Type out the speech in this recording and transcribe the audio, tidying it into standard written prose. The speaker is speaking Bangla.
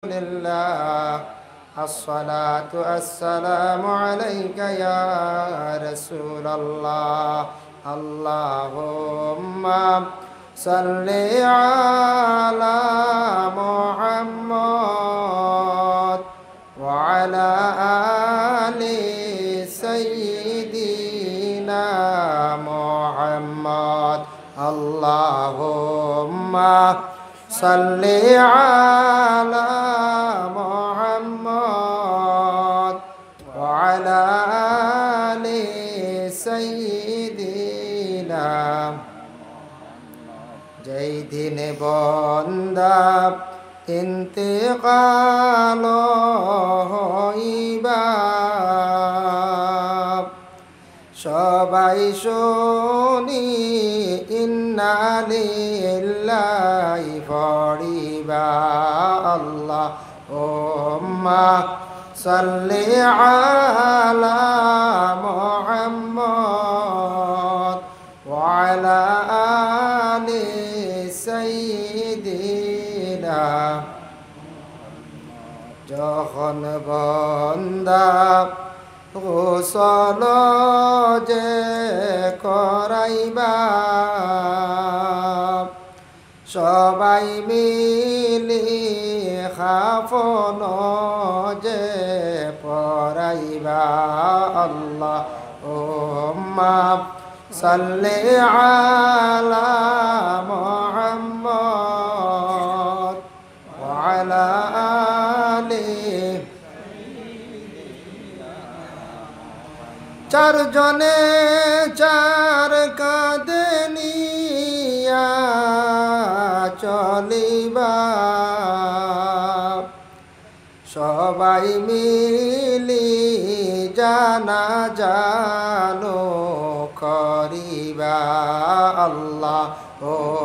لله الصلاة والسلام عليك يا رسول الله اللهم صل على محمد وعلى آل سيدنا محمد اللهم صل على محمد وعلى آل سيدنا যেই দিন বন্দা ইন্তেকাল হইবা সবাই শুনি ইন্না লিল্লাহি পড়িবা আল্লাহুম্মা সাল্লি আলা মুহাম্মদ ওয়া আলা আলি সাইয়্যিদিনা যখন বান্দা গোসল যে করাইবা সবাই মিলি খাফন যে পরাইবা আল্লাহুম্মা সাল্লি আলা মুহাম্মদ ওয়া আলা আলি চারজনে চার কাঁধে নিয়া চলিবা সবাই মিলি জানাজা করিবা আল্লাহুম্মা